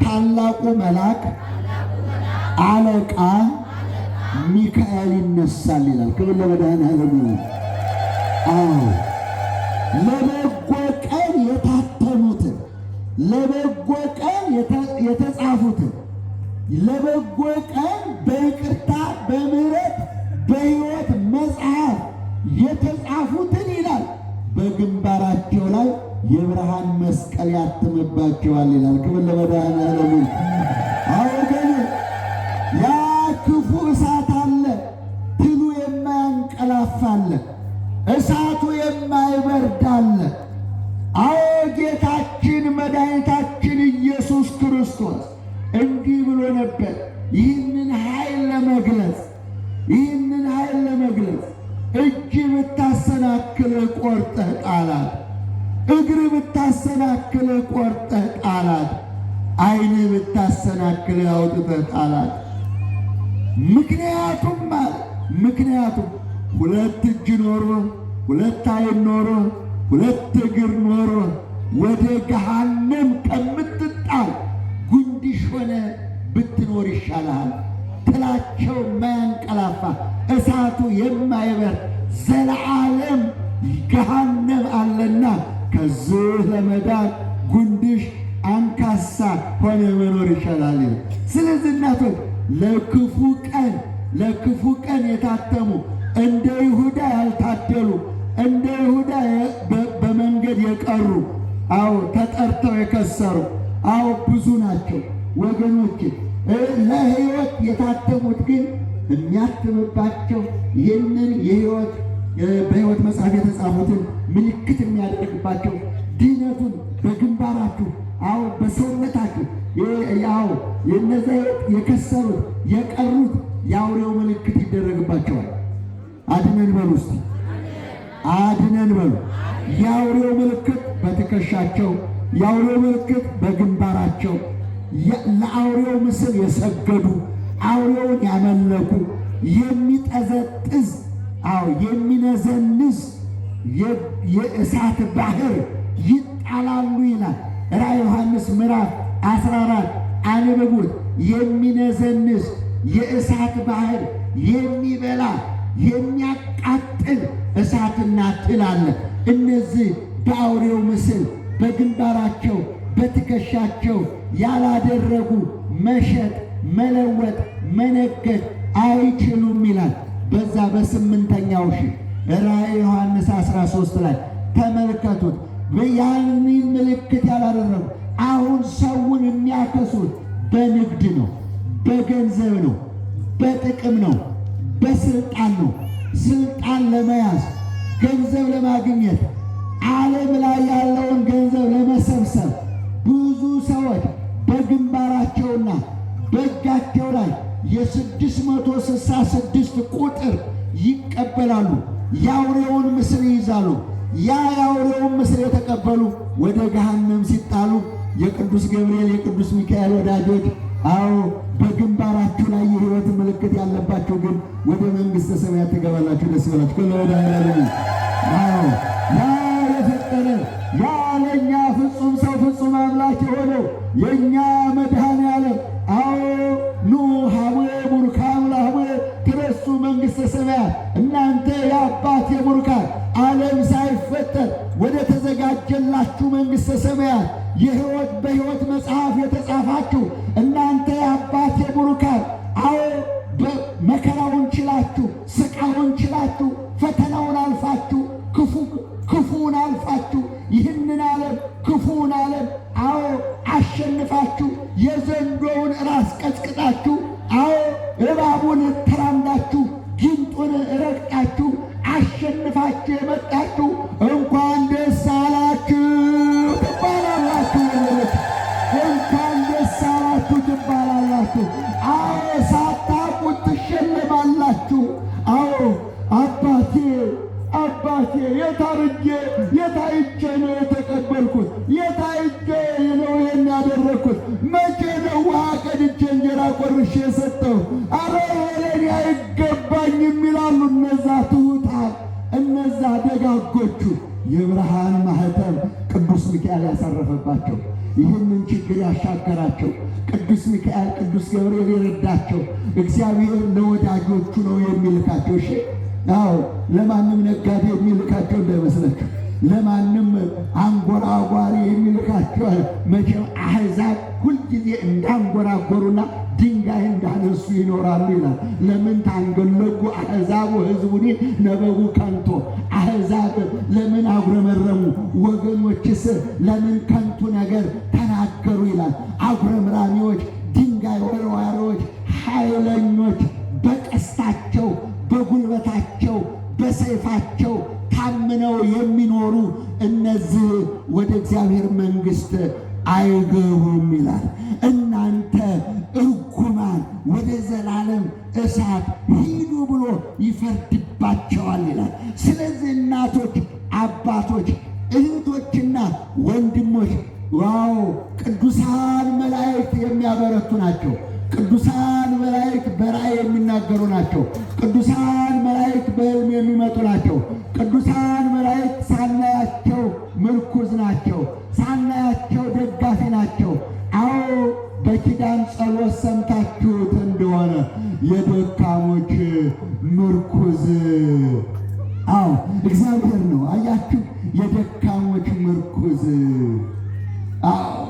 ታላቁ መልአክ አለቃ ሚካኤል ይነሳል ይላል። ክብር ለመድኃኔዓለም። ለበጎ ቀን የታተሙትን፣ ለበጎ ቀን የተጻፉትን፣ ለበጎ ቀን በይቅርታ በምሕረት በሕይወት መጽሐፍ የተጻፉትን ይላል በግንባራቸው ላይ የብርሃን መስቀል ያትምባቸዋል ይላል። ክብር ለመድኃኔዓለም። አወገን ያ ክፉ እሳት አለ፣ ትሉ የማያንቀላፋ አለ፣ እሳቱ የማይበርድ አለ። ጌታችን መድኃኒታችን ኢየሱስ ክርስቶስ እንዲህ ብሎ ነበር። ይህንን ኃይል ለመግለጽ ለመግለጽ እጅ ብታሰናክል ቆርጠህ ጣላት፣ እግር ብታሰናክል ቆርጠህ ጣላት፣ ዓይን ብታሰናክል አውጥተህ ጣላት። ምክንያቱም ሁለት እጅ ኖሮ ሁለት ዓይን ኖሮ ሁለት እግር ኖሮ ወደ ገሃነም ከምትጣል ጉንድሽ ሆነ ብትኖር ይሻልሃል። ጥላቸው የማያንቀላፋ እሳቱ የማይበር ዘለዓለም ገሃነም አለና ከዚህ ለመዳን ጉንድሽ አንካሳ ሆነ መኖር ይሻላል። ስለዚህ እናቶች ለክፉ ቀን የታተሙ እንደ ይሁዳ ያልታደሉ እንደ ይሁዳ በመንገድ የቀሩ ተጠርተው የከሰሩ ብዙ ናቸው ወገኖች። ለሕይወት የታተሙት ግን የሚያትምባቸው ይህንን በሕይወት መጽሐፍ የተጻፉትን ምልክት የሚያደርግባቸው ድህነቱን በግንባራችሁ በሰውነታችሁ የእነዚያ የከሰሩት የቀሩት የአውሬው ምልክት ይደረግባቸዋል። አድነን በሉ እስቲ አድነን በሉ። የአውሬው ምልክት በትከሻቸው፣ የአውሬው ምልክት በግንባራቸው ለአውሬው ምስል የሰገዱ አውሬውን ያመለኩ የሚጠዘጥዝ የሚነዘንዝ የእሳት ባህር ይጣላሉ ይላል ራዕየ ዮሐንስ ምዕራፍ 14 አንብቡት። የሚነዘንዝ የእሳት ባህር የሚበላ የሚያቃጥል እሳትና ትል አለ። እነዚህ በአውሬው ምስል በግንባራቸው በትከሻቸው ያላደረጉ መሸጥ መለወጥ መነገድ አይችሉም ይላል። በዛ በ8ኛው ራዕየ ዮሐንስ 13 ላይ ተመልከቱት። ያንን ምልክት ያላደረጉ አሁን ሰውን የሚያከሱት በንግድ ነው፣ በገንዘብ ነው፣ በጥቅም ነው፣ በስልጣን ነው። ስልጣን ለመያዝ ገንዘብ ለማግኘት ዓለም ላይ ያለውን ገንዘብ ለመሰብሰብ ብዙ ሰዎች በግንባራቸውና በእጃቸው ላይ የ666 ቁጥር ይቀበላሉ። የአውሬውን ምስል ይይዛሉ። የአውሬውን ምስል የተቀበሉ ወደ ገሃነም ሲጣሉ የቅዱስ ገብርኤል የቅዱስ ሚካኤል ወዳጆች በግንባራችሁ ላይ የሕይወት ምልክት ያለባችሁ ግን ወደ መንግሥተ ሰማያት ትገባላችሁ። ደስ ይበላችሁ። ያ የፈጠረ ያ ለእኛ ፍጹም ሰው ፍጹም አምላክ የሆነው የእኛ መድኃኔዓለም ኑ ሀቡየ ቡሩካን ለሀቡየ ትረሱ መንግሥተ ሰማያት። እናንተ የአባቴ ቡሩካን ዓለም ሳይፈጠር ወደ ተዘጋጀላችሁ መንግሥተ ሰማያት በሕይወት መጽሐፍ የተጻፋችሁ እናንተ የአባቴ ቡሩካን መከራውን ችላችሁ ስቃዩን ችላችሁ ፈተናውን አልፋችሁ ክፉውን አልፋችሁ ይህንን ዓለም ክፉውን ዓለም አሸንፋችሁ የዘንዶውን ራስ ቀጥቅጣችሁ እባቡን ተራምዳችሁ ጊንጡን ረግጣችሁ አሸንፋችሁ የመጣችሁ እንኳን ደስ አላችሁ ትባላላችሁ። እንኳን ደስ አላችሁ ትባላላችሁ። ሳታውቁት ትሸለማላችሁ። አባቴ የታርጄ የታይቼ ነው የተቀበልኩት? የታይቼ ነው የሚያደረግኩት? መቼ ነው ውሃ ቀድቼ እንጀራ ቆርሼ የሰጠው? ለእኔ አይገባኝም ይላሉ እነዛ ትሑታን፣ እነዛ ደጋጎቹ የብርሃን ማኅተም ቅዱስ ሚካኤል ያሳረፈባቸው፣ ይህንን ችግር ያሻገራቸው ቅዱስ ሚካኤል ቅዱስ ገብርኤል የረዳቸው እግዚአብሔር ለወዳጆቹ ነው የሚልካቸው። ለማንም ነጋዴ የሚልካቸው እንዳይመስላችሁ፣ ለማንም አንጎራጓሪ የሚልካቸው መቼም አሕዛብ ሁልጊዜ እንዳንጎራጎሩና ድንጋይ እንዳነሱ ይኖራሉ ይላል። ለምን ታንገለጉ አሕዛብ ወሕዝቡኒ ነበቡ ከንቶ። አሕዛብ ለምን አጉረመረሙ? ወገኖችስ ለምን ከንቱ ነገር ተናገሩ ይላል። አጉረምራሚዎች፣ ድንጋይ ወርዋሪዎች፣ ኃይለኞች በቀስታቸው በጉልበታቸው በሰይፋቸው ታምነው የሚኖሩ እነዚህ ወደ እግዚአብሔር መንግሥት አይገቡም ይላል። እናንተ እርጉማን ወደ ዘላለም እሳት ሂዱ ብሎ ይፈርድባቸዋል ይላል። ስለዚህ እናቶች፣ አባቶች፣ እህቶችና ወንድሞች ዋው ቅዱሳን መላእክት የሚያበረቱ ናቸው። ቅዱሳን መላእክት በራእይ የሚናገሩ ናቸው። ቅዱሳን መላእክት በሕልም የሚመጡ ናቸው። ቅዱሳን መላእክት ሳናያቸው ምርኩዝ ናቸው፣ ሳናያቸው ደጋፊ ናቸው። አዎ በኪዳን ጸሎት ሰምታችሁት እንደሆነ የደካሞች ምርኩዝ አዎ እግዚአብሔር ነው። አያችሁ የደካሞች ምርኩዝ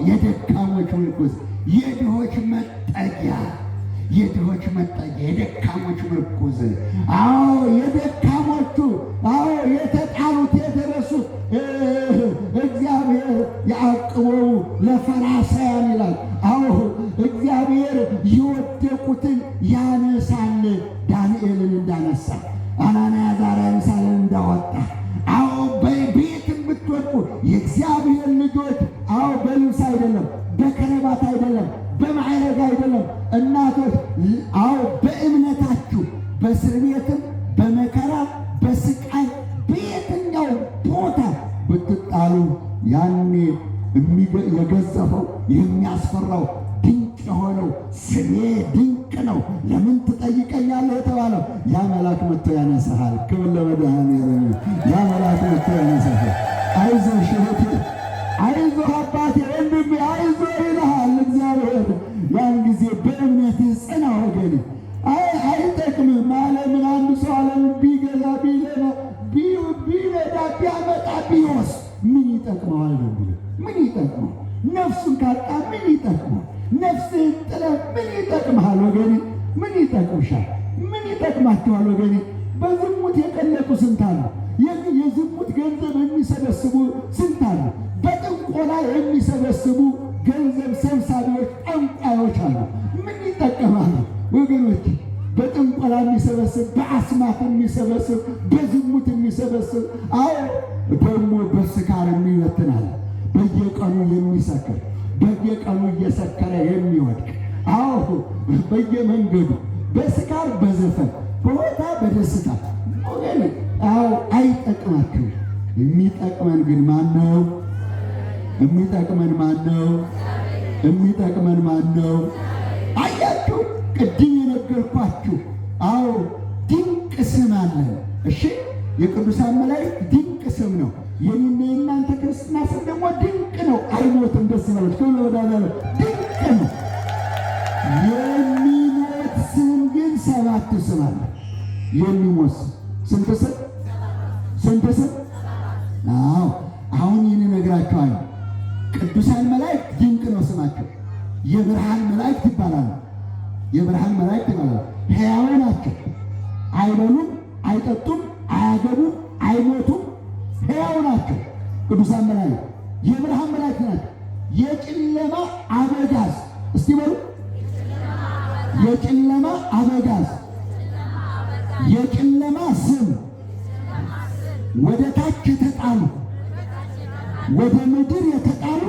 የደካሞች ምርኩዝ የድሆች መጠጊያ የድሆች መጠጊያ የደካሞች ምርኩዝ የደካሞቹ የተጣሉት የተረሱት እግዚአብሔር ያዕቅበው ለፈራሳያን ይላል። እግዚአብሔር የወደቁትን ያነሳል። ዳንኤልን እንዳነሳ አናንያ አዛርያ ሚሳኤልን እንዳወጣ በቤትም ብትወድቁ የእግዚአብሔር ልጆች በልብስ አይደለም፣ በከረባት አይደለም፣ በማዕረግ አይደለም። እናቶች በእምነታችሁ በእስር ቤትም በመከራ በስቃይ በየትኛው ቦታ ብትጣሉ ያኔ የገዘፈው የሚያስፈራው ድንቅ የሆነው ስሜ ድንቅ ነው፣ ለምን ትጠይቀኛለህ የተባለው ያ መልአክ መጥቶ ያነሳሃል። ክብር ለመድኃኔዓለም። ያ መልአክ መጥቶ ያነሳሃል። አይዞሽ እህቴ፣ አይዞህ አባቴ፣ ወንድሜ አይዞህ ይልሃል እግዚአብሔር። ያን ጊዜ በእምነት ጽና ወገኔ። አይጠቅምም ዓለምን አንድ ሰው ዓለምን ቢገዛ ቢነዳ ቢያመጣ ቢወስድ ምን ይጠቅመዋል? ምን ይጠቅመው? ነፍሱን ካጣ ምን ይጠቅመው? ነፍስህን ጥለህ ምን ይጠቅምሃል ወገኔ? ምን ይጠቅምሻል? ምን ይጠቅማችኋል ወገኔ? በዝሙት የቀለጡ ስንት አሉ። የዝሙት ገንዘብ የሚሰበስቡ ስንት አሉ። በጥንቆላ የሚሰበስቡ ገንዘብ ሰብሳቢዎች ጠንቋዮች አሉ። ምን ይጠቀማሉ ወገኖች? በጥንቆላ የሚሰበስብ፣ በአስማት የሚሰበስብ፣ በዝሙት የሚሰበስብ ደግሞ በስካር የሚበትናል። በየቀኑ የሚሰክር በየቀኑ እየሰከረ የሚወድቅ በየመንገዱ በስካር በዘፈን በሆታ በደስታ ወገን አይጠቅማችሁ። የሚጠቅመን ግን ማን ነው? የሚጠቅመን ማን ነው? የሚጠቅመን ማን ነው? አያችሁ ቅድም የነገርኳችሁ ድንቅ ስም አለን። እሺ የቅዱሳን መላእክት ድንቅ ስም ነው። የኔና የእናንተ ክርስትና ስም ደግሞ ድንቅ ነው። አይሞትም። ደስ ይበላችሁ። ከሁሉ ወዳለ ድንቅ ነው። የሚሞት ስም ግን 7 ስም አለ። የሚሞት ስንት ስም? ስንት ስም? አሁን ይህን እነግራችኋለሁ። ቅዱሳን መላእክት ድንቅ ነው ስማቸው። የብርሃን መላእክት ይባላሉ። የብርሃን መላእክት ይባላሉ። ሕያው ናቸው። አይበሉም፣ አይጠጡም፣ አያገቡም፣ አይሞቱም። ሕያው ናቸው። ቅዱሳን መላእክት የብርሃን መላእክት ናቸው። የጨለማ አበጋዝ እስቲ በሉ። የጨለማ አበጋዝ፣ የጨለማ ስም፣ ወደ ታች የተጣሉ ወደ ምድር የተጣሉ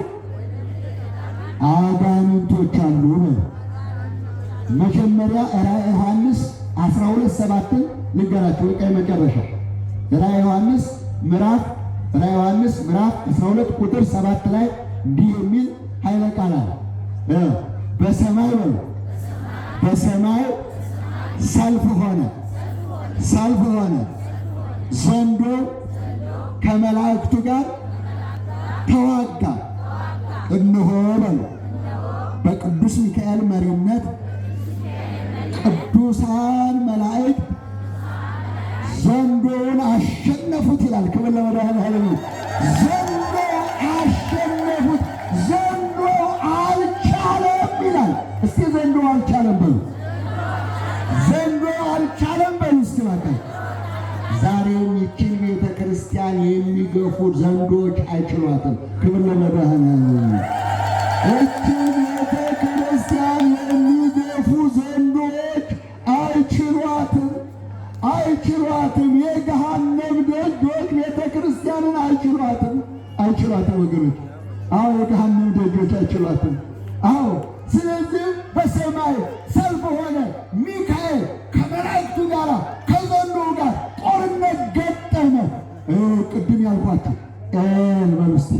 አጋንንቶች አሉ። መጀመሪያ ራዕየ ዮሐንስ 12:7 ልንገራችሁ። በቃ መጨረሻ ራዕየ ዮሐንስ ምዕራፍ 12 ቁጥር 7 ላይ እንዲህ የሚል ኃይለ ቃል አለ። በሰማይ በሉ በሰማይ ሰልፍ ሆነ፣ ሰልፍ ሆነ፣ ዘንዶ ከመላእክቱ ጋር ተዋጋ። እነሆ በሉ በቅዱስ ሚካኤል መሪነት ቅዱሳን መላእክት ዘንዶውን አሸነፉት ይላል። ክብር ለመድኃኔዓለም። ዘንዶ አሸነፉት። ዘንዶ አልቻለም ይላል። እስቲ ዘንዶ አልቻለም በሉ። ዘንዶ አልቻለም በሉ እስቲ ባካችሁ። ዛሬም ይችን ቤተ ክርስቲያን የሚገፉ ዘንዶች አይችሏትም። ክብር ለመድኃኔዓለም። ይችን ቤተ ክርስቲያን የሚገፉ ዘንዶች አይችሏትም፣ አይችሏትም። የገሃነም ደጆች ቤተ ክርስቲያንን አይችሏትም፣ አይችሏትም ወገኖች። አዎ የገሃነም ደጆች አይችሏትም። አዎ ስለዚህ በሰማይ ሰልፍ ሆነ። ሚካኤል ከመላእክቱ ጋር ከዘንዶ ጋር ጦርነት ገጠመ። ቅድም ያልኳችሁ በሉ እስቲ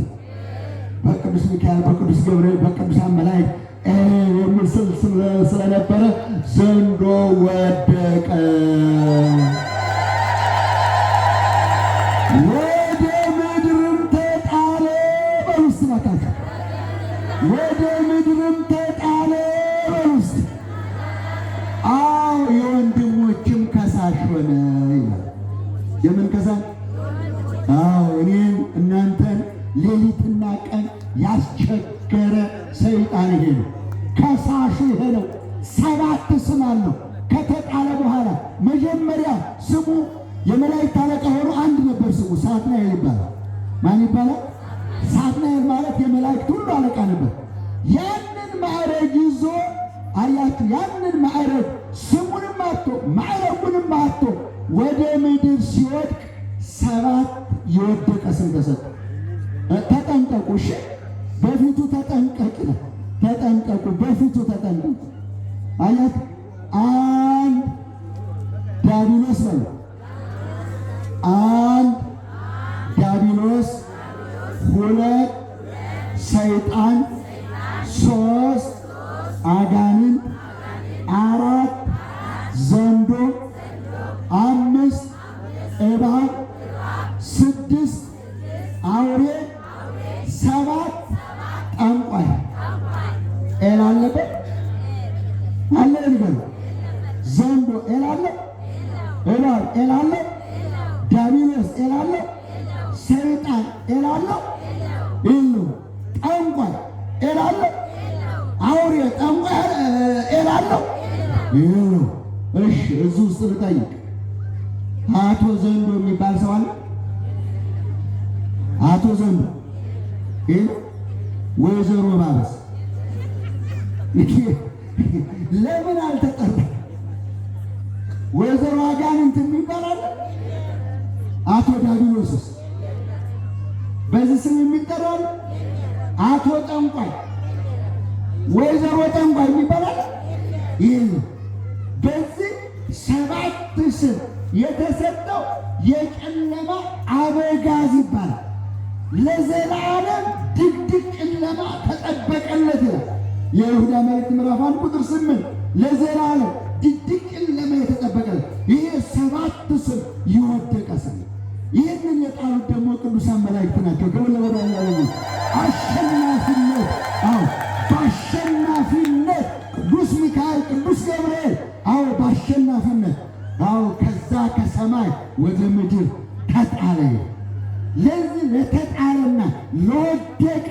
በቅዱስ ሚካኤል፣ በቅዱስ ገብርኤል፣ በቅዱሳን መላእክት የሚል ስል ስለነበረ ዘንዶ ወደቀ፣ ወደ ምድርም ተጣለ። በሉ እስቲ እባካችሁ ወደ ምድርም ተጣለ። በሉ እስቲ አዎ የወንድሞችም ከሳሽ ሆነ ይላል። የምን ከሳሽ? አዎ እኔን እናንተን ሌሊትና ቀን ያስቸገረ ሰይጣን ይሄ ነው። ከሳሹ ይሄ ነው። 7 ስም አለው። ከተጣለ በኋላ መጀመሪያ ስሙ የመላእክት አለቃ ሆኖ አንድ ነበር። ስሙ ሳጥናኤል ይባላል። ማን ይባላል? ሳጥናኤል ማለት የመላእክት ሁሉ አለቃ ነበር። ያንን ማዕረግ ይዞ አያችሁ፣ ያንን ማዕረግ ስሙንም አጥቶ ማዕረጉንም አጥቶ ወደ ምድር ሲወድቅ 7 የወደቀ ስም ተሰጠ። ተጠንቀቁ፣ እሺ በፊቱ ተጠንቀቅ ነው። ተጠንቀቁ፣ በፊቱ ተጠንቀቁ። አያት አንድ ዲያብሎስ ነው። አንድ ዲያብሎስ፣ 2 ሰይጣን፣ 3 አጋንንት፣ 4 ዘንዶ፣ 5 እባብ፣ 6 አውሬ፣ 7 ጠንቋይ። ኤል አለበት አለ ልበል። ዘንዶ ኤል አለ፣ እባብ ኤል አለ፣ ዲያብሎስ ኤል አለ፣ ሰይጣን ኤል አለ፣ ጠንቋይ ኤል አለ፣ አውሬ ጠንቋይ ኤል አለ። እሺ እዚህ ውስጥ ልጠይቅ፣ አቶ ዘንዶ የሚባል ሰው አለ? አቶ ዘንዶ ወይዘሮ ባበስ ለምን አልተጠራ? ወይዘሮ አጋንንት የሚባል አለ? አቶ ዲያብሎስስ በዚህ ስም የሚጠራ አለ? አቶ ጠንቋይ፣ ወይዘሮ ጠንቋይ የሚባል አለ? ይህ በዚህ 7 ስም የተሰጠው የጨለማ አበጋዝ ይባላል። ለዘላለም ድቅድቅ ጨለማ ተጠበቀለት ይላል የይሁዳ መልእክት ምዕራፍ 1 ቁጥር 8። ለዘላለም ድቅድቅ ጨለማ የተጠበቀለት ይሄ 7 ስም የወደቀ ስም። ይህንን የጣሉት ደግሞ ቅዱሳን መላእክት ናቸው። ከወለወዳ ያለው አሸናፊነት፣ አዎ በአሸናፊነት ቅዱስ ሚካኤል፣ ቅዱስ ገብርኤል፣ አዎ በአሸናፊነት፣ አዎ ከዛ ከሰማይ ወደ ምድር ተጣለ። ለዚህ ለተጣለና ለወደቀ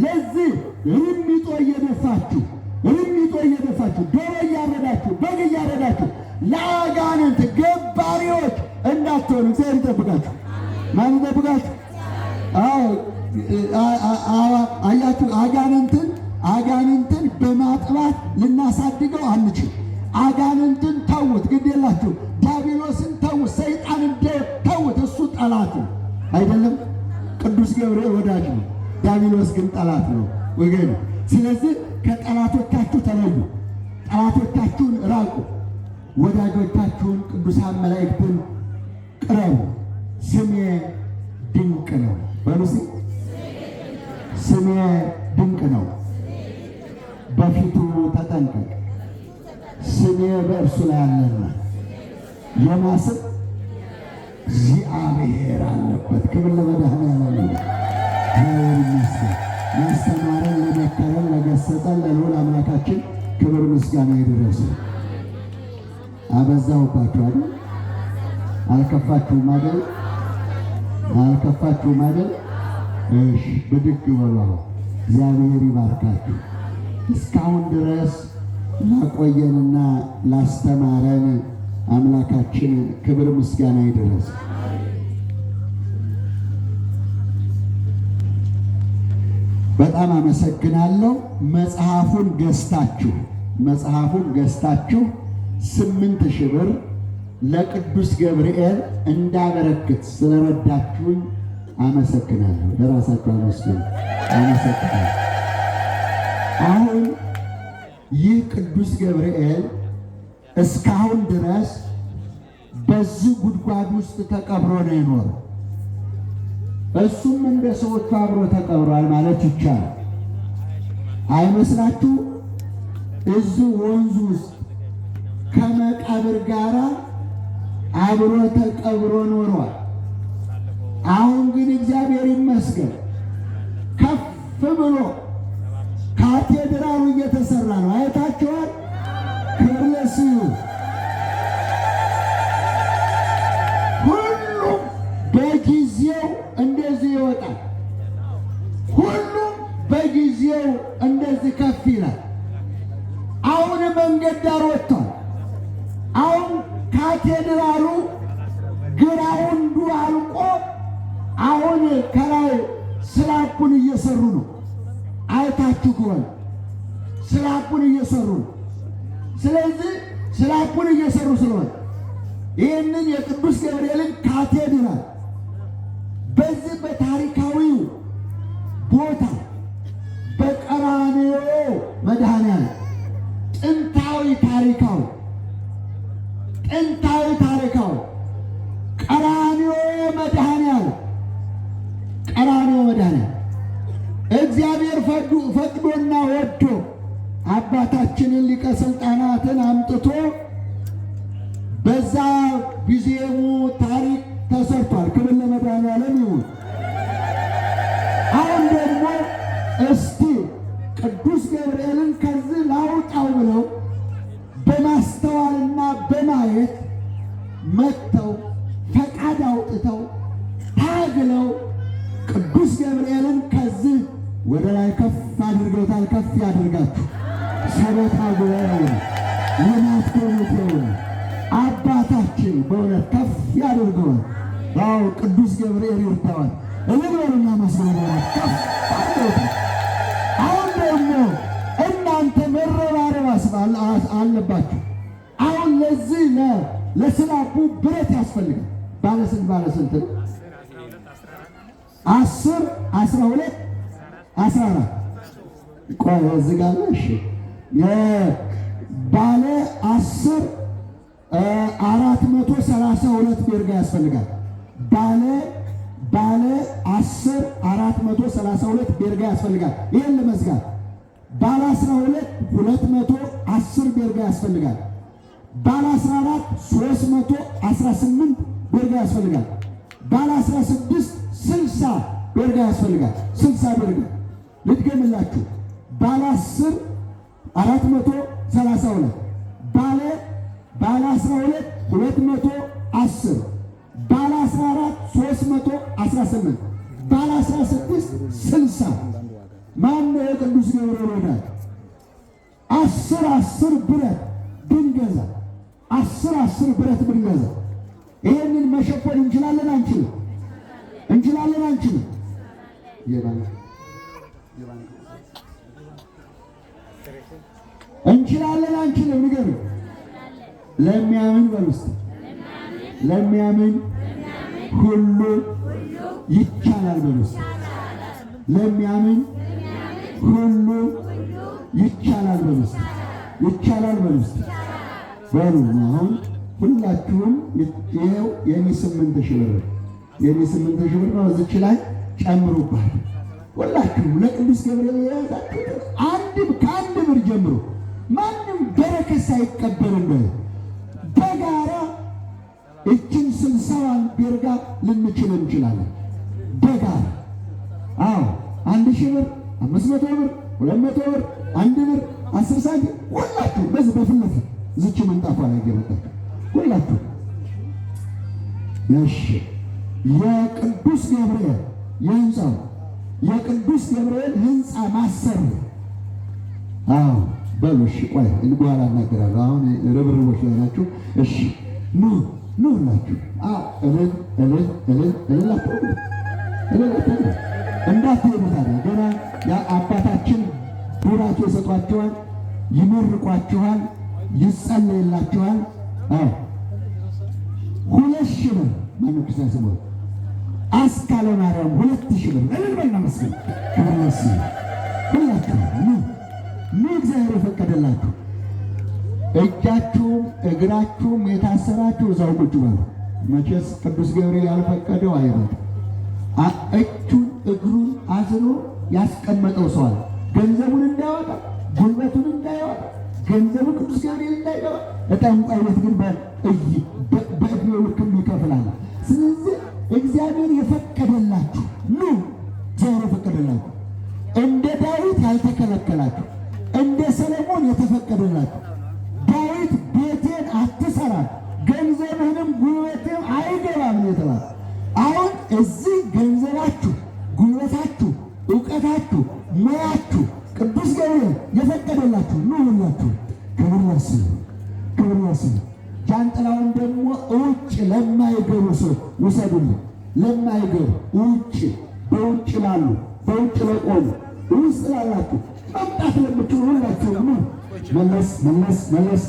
ለዚህ ርሚጦ እየደፋችሁ ዶሮ እያረዳችሁ በግ እያረዳችሁ ለአጋንንት ገባሪዎች እንዳትሆኑ እግዚአብሔር ይጠብቃችሁ። ማን ይጠብቃችሁ? አያችሁ አጋንንትን በማጥባት ልናሳድገው አንችል። አጋንንትን ተውት፣ ግድ የላችሁ። ዲያብሎስን ተውት፣ ሰይጣንን ተውት። እሱ ጠላት ነው አይደለም? ቅዱስ ገብርኤል ወዳጅ ነው፣ ዲያብሎስ ግን ጠላት ነው ወገን። ስለዚህ ከጠላቶቻችሁ ተለዩ፣ ጠላቶቻችሁን ራቁ፣ ወዳጆቻችሁን ቅዱሳን መላእክትን ቅረቡ። ስሜ ድንቅ ነው በሉሲ። ስሜ ድንቅ ነው፣ በፊቱ ተጠንቀቅ። ስሜ በእርሱ ላይ አለና የማስብ እግዚአብሔር አለበት። ክብር ለመድኃኔዓለም ይመስገን። ያስተማረን፣ ለመከረን፣ ለገሰጸን ለልዑል አምላካችን ክብር ምስጋና ይድረስ። አበዛሁባችሁ አይደል? አልከፋችሁም አይደል? አልከፋችሁም አይደል? እሺ ብድግ በሉ። እግዚአብሔር ይባርካችሁ። እስካሁን ድረስ ላቆየንና ላስተማረን አምላካችን ክብር ምስጋና ይድረስ። በጣም አመሰግናለሁ። መጽሐፉን ገዝታችሁ 8,000 ብር ለቅዱስ ገብርኤል እንዳበረክት ስለረዳችሁኝ አመሰግናለሁ። ለራሳችሁ አመስግኑ። አመሰግናለሁ። አሁን ይህ ቅዱስ ገብርኤል እስካሁን ድረስ በዚህ ጉድጓድ ውስጥ ተቀብሮ ነው የኖረው። እሱም እንደ ሰዎቹ አብሮ ተቀብሯል ማለት ይቻላል። አይመስላችሁ? እዚህ ወንዙ ውስጥ ከመቃብር ጋር አብሮ ተቀብሮ ኖሯል። አሁን ግን እግዚአብሔር ይመስገን ከፍ ብሎ ካቴድራሉ እየተሰራ ነው። አይታችኋል? ክብር ለስሙ። ሁሉም በጊዜው እንደዚህ ይወጣል። ሁሉም በጊዜው እንደዚህ ከፍ ይላል። አሁን መንገድ ዳር ወጥቷል። አሁን ካቴድራሉ ግራውንዱ አልቆ አሁን ከላይ ስላፑን እየሰሩ ነው። አይታችሁ ከሆነ ስላፑን እየሰሩ ነው። ስለዚህ ስላፑን እየሰሩ ስለሆነ ይህንን የቅዱስ ገብርኤልን ካቴድራል በዚህ በታሪካዊው ቦታ በቀራንዮ መድኃኔዓለም ጥንታዊ ታሪካዊ ቀራንዮ መድኃኔዓለም እግዚአብሔር ፈቅዶና ወዶ አባታችንን ሊቀ ሥልጣናትን አምጥቶ በዛ ጊዜሙ ታሪክ ተሰርቷል። ክብር ለመድኃኔዓለም ይሁን። አሁን ደግሞ እስቲ ቅዱስ ገብርኤልን ከዚህ ላውጣው ብለው በማስተዋልና በማየት መጥተው ፈቃድ አውጥተው ታግለው ቅዱስ ገብርኤልን ከዚህ ወደ ላይ ከፍ አድርገውታል። ከፍ ያድርጋችሁ። ሰበታ ጉባኤውን ልማት ኮሚቴውን አባታችን በእውነት ከፍ ያድርገዋል። አዎ ቅዱስ ገብርኤል ይርዳዋል። እልበሉና መስገበራት ከፍ አድርገውታል። አሁን ደግሞ እናንተ መረባረብ አለባችሁ። አሁን ለዚህ ለስላቡ ብረት ያስፈልጋል። ባለስንት 10 12 14 ቆይ እዚህ ጋር እሺ ባለ 10 432 ቤርጋ ያስፈልጋል። ባለ 10 432 ቤርጋ ያስፈልጋል። ይሄን ለመዝጋት ባለ 12 210 ቤርጋ ያስፈልጋል። ባለ 14 318 ቤርጋ ያስፈልጋል። ባለ 16 60 ቤርጋ ያስፈልጋል። 60 ቤርጋ ልትገምላችሁ። ባለ 10 432 ባለ 12 210 ባለ 14 318 ባለ 16 60 ማነው የቅዱስ ገብርኤል ወዳጅ? 10 ብረት ብንገዛ 10 ብረት ብንገዛ ይሄንን መሸፈን እንችላለን አንችልም? እንችላለን አንችልም? እንችላለን አንችልም? ንገሩ። ለሚያምን በውስጥ ለሚያምን ሁሉ ይቻላል በውስጥ ለሚያምን ሁሉ ይቻላል በውስጥ ይቻላል በውስጥ በሉ። አሁን ሁላችሁም ይሄው የኔ 8,000 ብር የኔ 8,000 ብር ነው። እዚች ላይ ጨምሩባት። ሁላችሁም ለቅዱስ ገብርኤል የያዛችሁት ከአንድ ብር ጀምሮ ማንም በረከት ሳይቀበል ነው በጋራ እችን 60 ቤርጋ ልንችል እንችላለን። በጋራ አዎ 1,000 ብር 500 ብር 200 ብር 1 ብር 10 ሳንቲም ሁላችሁ በዚህ በፍለት ዝች መንጣፋ ላይ ገበጣችሁ ሁላችሁ። እሺ የቅዱስ ገብርኤል የህንጻው የቅዱስ ገብርኤል ህንጻ ማሰር አዎ በሉ። እሺ ቆይ እንጓላ እናገራለሁ። አሁን ርብርቦች ላይ ናችሁ። እሺ ኑ ናችሁ። እንዳትሄዱ ታዲያ ገና አባታችን ቡራኬ ይሰጧችኋል፣ ይመርቋችኋል፣ ይጸለይላችኋል። 2,000 ብር ማነው ክርስቲያን ስሙ አስካለ ማርያም 2000 ብር እልልበልና መስገን ከመለስ ሁላችሁ ምን እግዚአብሔር የፈቀደላችሁ እጃችሁም እግራችሁም የታሰራችሁ እዛው ቁጭ በሉ። መቼስ ቅዱስ ገብርኤል ያልፈቀደው አይበት እጁን እግሩን አዝኖ ያስቀመጠው ሰው አለ። ገንዘቡን እንዳያወጣ ጉልበቱን እንዳያወጣ ገንዘቡ ቅዱስ ገብርኤል እንዳይገባ ጠንቋይ ቤት ግን በእድሜው ልክም ይከፍላል። ስለዚህ እግዚአብሔር የፈቀደላችሁ እግዚአብሔር የፈቀደላችሁ እንደ ዳዊት ያልተከለከላችሁ እንደ ሰለሞን የተፈቀደላችሁ ዳዊት ቤቴን አትሰራም ገንዘብህንም ጉልበትህም አይገባም የተባለ አሁን እዚህ ገንዘባችሁ ጉልበታችሁ እውቀታችሁ ሙያችሁ ቅዱስ ገብርኤል የፈቀደላችሁ ሁላችሁ ክብር ይስጥ። ጃንጥላውን ደግሞ ውጭ ለማይገቡ ሰው ውሰዱልኝ። ለማይገቡ በውጭ ላሉ በውጭ ለቆሙ ውስጥ ላላችሁ መምጣት ለምትችሉ ሁላችሁ መለስ